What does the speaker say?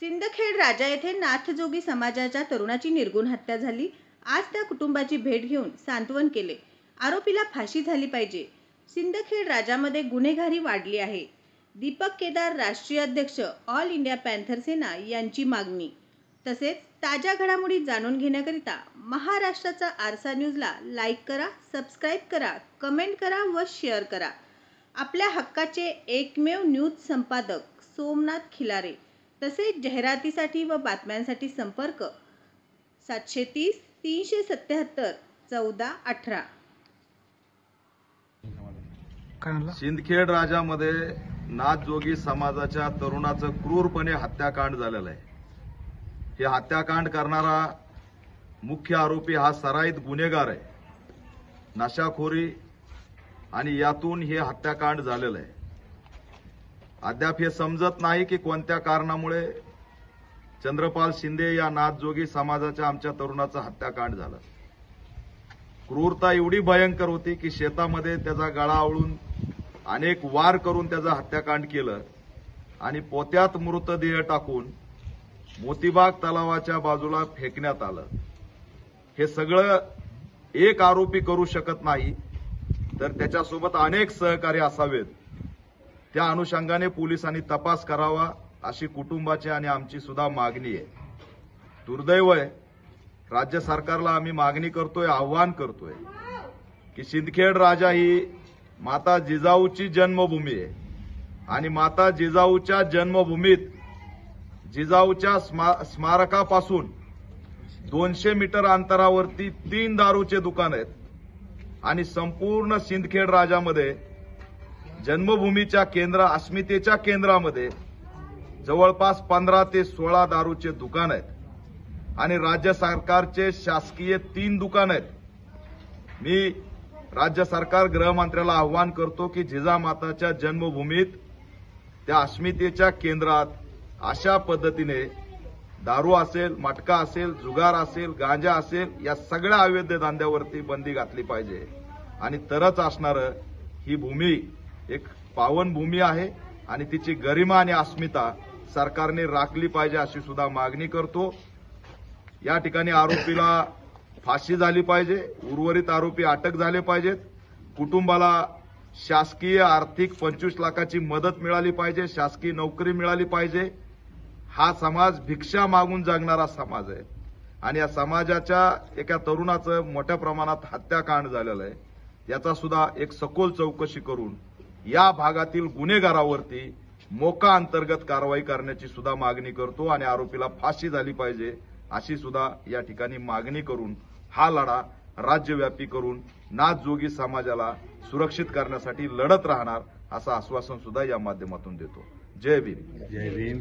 सिंदखेड राजा येथे नाथजोगी समाजाच्या तरुणाची निर्घृण हत्या झाली। आज त्या कुटुंबाची भेट घेऊन सांत्वन केले। आरोपीला फाशी झाली पाहिजे। सिंदखेड राजामध्ये गुन्हेगारी वाढली आहे। दीपक केदार राष्ट्रीय अध्यक्ष ऑल इंडिया पॅन्थर सेना यांची मागणी। तसेच ताज्या घडामोडी जाणून घेण्याकरिता महाराष्ट्राचा आरसा न्यूजला लाईक करा, सबस्क्राईब करा, कमेंट करा व शेअर करा। आपल्या हक्काचे एकमेव न्यूज संपादक सोमनाथ खिलारे। तसेच जाहिरातीसाठी व बातम्यांसाठी संपर्क 730 377 1418। सिंदखेड राजामध्ये नाथजोगी समाजाच्या तरुणाचं क्रूरपणे हत्याकांड झालेलं आहे। हे हत्याकांड करणारा मुख्य आरोपी हा सराईत गुन्हेगार आहे, नशाखोरी, आणि यातून हे हत्याकांड झालेलं आहे। अद्याप हे समजत नाही की कोणत्या कारणामुळे चंद्रपाल शिंदे या नाथजोगी समाजाच्या आमच्या तरुणाचं हत्याकांड झालं। क्रूरता एवढी भयंकर होती की शेतामध्ये त्याचा गळा आवळून अनेक वार करून त्याचं हत्याकांड केलं आणि पोत्यात मृतदेह टाकून मोतीबाग तलावाच्या बाजूला फेकण्यात आलं। हे सगळं एक आरोपी करू शकत नाही, तर त्याच्यासोबत अनेक सहकारी असावेत। त्या अनुषंगाने पोलिसांनी तपास करावा अशी कुटुंबाची आणि आमची सुद्धा मागणी आहे। दुर्दैव आहे, राज्य सरकारला आम्ही मागणी करतोय, आव्हान करतोय की सिंदखेड राजा ही माता जिजाऊची जन्मभूमी आहे आणि माता जिजाऊच्या जन्मभूमीत जिजाऊच्या स्मारकापासून 200 मीटर अंतरावरती 3 दारूचे दुकान आहेत आणि संपूर्ण सिंदखेड राजामध्ये जन्मभूमीच्या अस्मितेच्या केंद्रामध्ये जवळपास 15 ते 16 दारूचे दुकान आहेत आणि राज्य सरकारचे शासकीय 3 दुकान आहेत। मी राज्य सरकार गृहमंत्र्याला आव्हान करतो की जिजामाताच्या जन्मभूमीत त्या अस्मितेच्या केंद्रात अशा पद्धतीने दारू असेल, मटका असेल, जुगार असेल, गांजा असेल, या सगळ्या अवैध धंद्यावरती बंदी घातली पाहिजे आणि तरच असणारं ही भूमी एक पावन भूमी आहे आणि तिची गरिमा आणि अस्मिता सरकारने राखली पाहिजे अशी सुद्धा मागणी करतो। या ठिकाणी आरोपीला फाशी झाली पाहिजे, उर्वरित आरोपी अटक झाले पाहिजेत, कुटुंबाला शासकीय आर्थिक 25 लाखाची मदत मिळाली पाहिजे, शासकीय नोकरी मिळाली पाहिजे। हा समाज भिक्षा मागून जगणारा समाज आहे आणि या समाजाच्या एका तरुणाचं मोठ्या प्रमाणात हत्याकांड झालेलं आहे। याचा सुद्धा एक सखोल चौकशी करून या भागातील गुन्हेगारावरती मोका अंतर्गत कारवाई करण्याची सुद्धा मागणी करतो आणि आरोपीला फाशी झाली पाहिजे अशी सुद्धा या ठिकाणी मागणी करून हा लढा राज्यव्यापी करून नाथजोगी समाजाला सुरक्षित करण्यासाठी लढत राहणार असं आश्वासन सुद्धा या माध्यमातून देतो। जय भीम। जय भीम।